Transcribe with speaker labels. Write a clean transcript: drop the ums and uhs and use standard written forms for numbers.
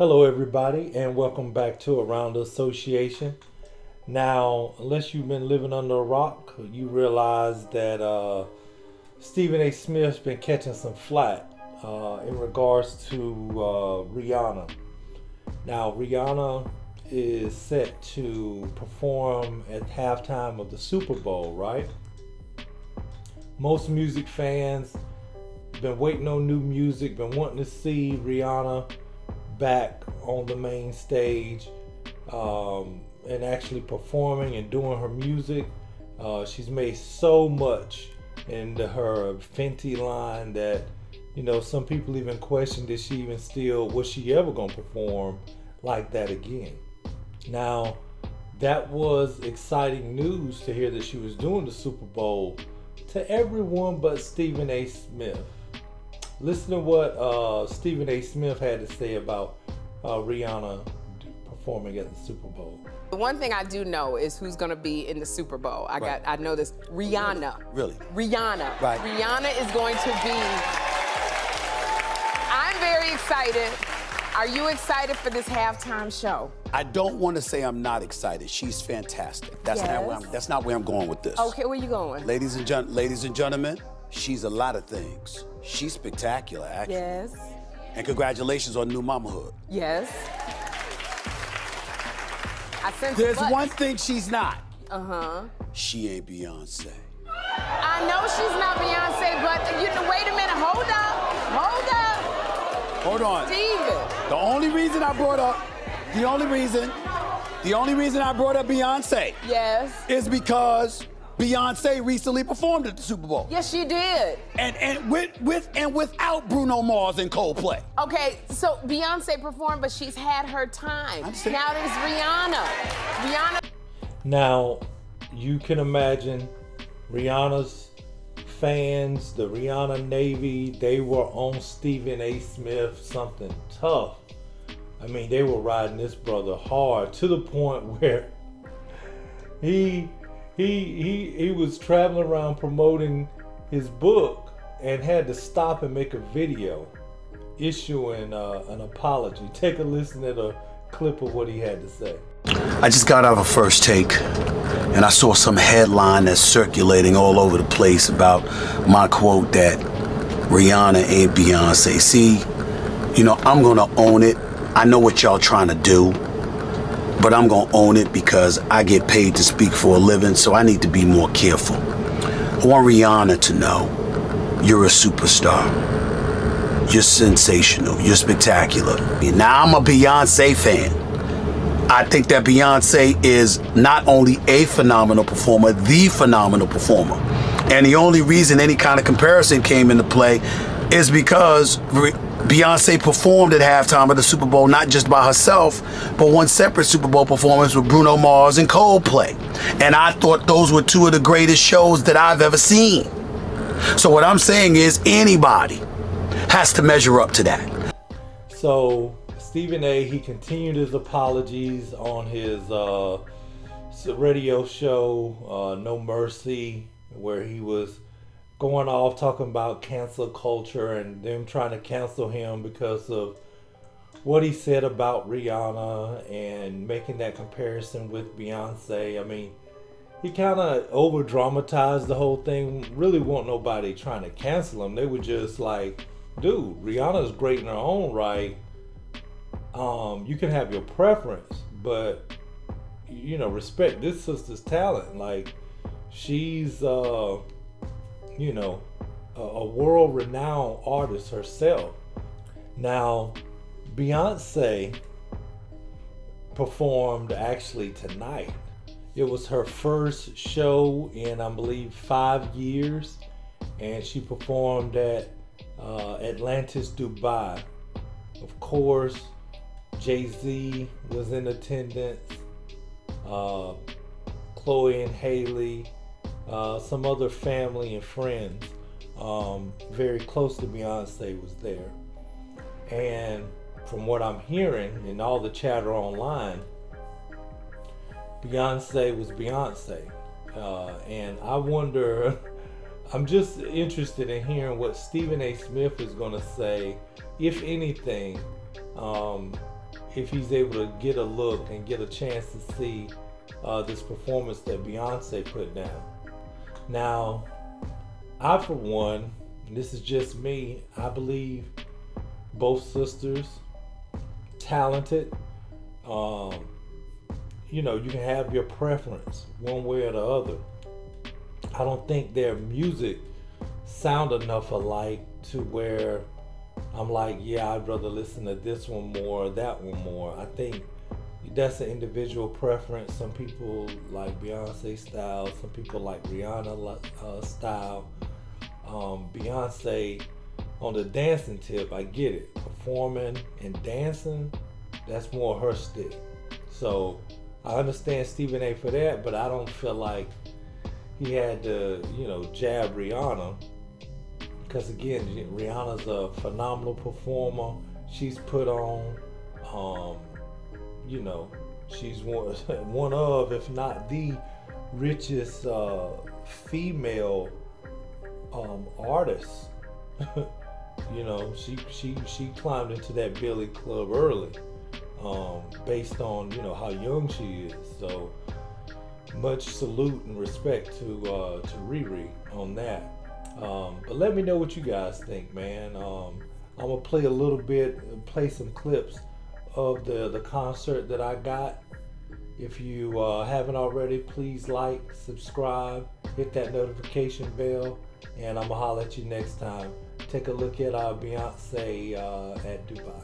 Speaker 1: Hello, everybody, and welcome back to Around the Association. Now, unless you've been living under a rock, you realize that Stephen A. Smith's been catching some flack in regards to Rihanna. Now, Rihanna is set to perform at halftime of the Super Bowl, right? Most music fans been waiting on new music, been wanting to see Rihanna back on the main stage and actually performing and doing her music. She's made so much into her Fenty line that, you know, some people even question, was she ever gonna perform like that again? Now, that was exciting news to hear that she was doing the Super Bowl to everyone but Stephen A. Smith. Listen to what Stephen A. Smith had to say about Rihanna performing at the Super Bowl.
Speaker 2: The one thing I do know is who's going to be in the Super Bowl. I know this. Rihanna.
Speaker 3: Really?
Speaker 2: Rihanna.
Speaker 3: Right.
Speaker 2: Rihanna is going to be. I'm very excited. Are you excited for this halftime show?
Speaker 3: I don't want to say I'm not excited. She's fantastic. That's not where I'm going with this.
Speaker 2: Okay, where you going?
Speaker 3: Ladies and gentlemen, she's a lot of things. She's spectacular, actually.
Speaker 2: Yes.
Speaker 3: And congratulations on new mamahood.
Speaker 2: Yes.
Speaker 3: There's one thing she's not.
Speaker 2: Uh-huh.
Speaker 3: She ain't Beyonce.
Speaker 2: I know she's not Beyonce, but wait a minute. Hold up.
Speaker 3: Hold on.
Speaker 2: Steven.
Speaker 3: The only reason I brought up Beyonce
Speaker 2: Yes.
Speaker 3: is because Beyonce recently performed at the Super Bowl.
Speaker 2: Yes, she did.
Speaker 3: And with and without Bruno Mars and Coldplay.
Speaker 2: Okay, so Beyonce performed, but she's had her time.
Speaker 3: Understand.
Speaker 2: Now there's Rihanna. Rihanna.
Speaker 1: Now, you can imagine Rihanna's fans, the Rihanna Navy, they were on Stephen A. Smith something tough. I mean, they were riding this brother hard to the point where he was traveling around promoting his book and had to stop and make a video issuing an apology. Take a listen at a clip of what he had to say.
Speaker 3: I just got out of a First Take and I saw some headline that's circulating all over the place about my quote that Rihanna ain't Beyonce. See, you know, I'm gonna own it. I know what y'all trying to do, but I'm gonna own it because I get paid to speak for a living, so I need to be more careful. I want Rihanna to know you're a superstar. You're sensational. You're spectacular. Now, I'm a Beyonce fan. I think that Beyonce is not only a phenomenal performer, the phenomenal performer. And the only reason any kind of comparison came into play is because Beyonce performed at halftime of the Super Bowl, not just by herself, but one separate Super Bowl performance with Bruno Mars and Coldplay. And I thought those were two of the greatest shows that I've ever seen. So what I'm saying is anybody has to measure up to that.
Speaker 1: So Stephen A., he continued his apologies on his radio show, No Mercy, where he was going off talking about cancel culture and them trying to cancel him because of what he said about Rihanna and making that comparison with Beyonce. I mean, he kind of over dramatized the whole thing. Really wasn't nobody trying to cancel him. They were just like, dude, Rihanna's great in her own right. You can have your preference, but you know, respect this sister's talent. Like, she's you know, a world-renowned artist herself. Now, Beyonce performed actually tonight. It was her first show in, I believe, 5 years, and she performed at Atlantis Dubai. Of course, Jay-Z was in attendance, Chloe and Haley, some other family and friends very close to Beyonce was there. And from what I'm hearing and all the chatter online, Beyonce was Beyonce. And I wonder, I'm just interested in hearing what Stephen A. Smith is going to say, if anything, if he's able to get a look and get a chance to see this performance that Beyonce put down. Now, I for one, and this is just me, I believe both sisters talented. You know, you can have your preference one way or the other. I don't think their music sound enough alike to where I'm like, yeah, I'd rather listen to this one more or that one more. I think that's an individual preference. Some people like Beyonce style, some people like Rihanna style. Beyonce, on the dancing tip, I get it. Performing and dancing, that's more her stick. So I understand Stephen A for that, but I don't feel like he had to, you know, jab Rihanna. Because again, Rihanna's a phenomenal performer. She's put on, you know, she's one of, if not the richest female artists. You know, she climbed into that billiard club early, based on, you know, how young she is. So much salute and respect to Riri on that. But let me know what you guys think, man. I'm gonna play some clips of the concert that I got. If you haven't already, please like, subscribe, hit that notification bell, and I'm gonna holler at you next time. Take a look at Beyonce at Dubai.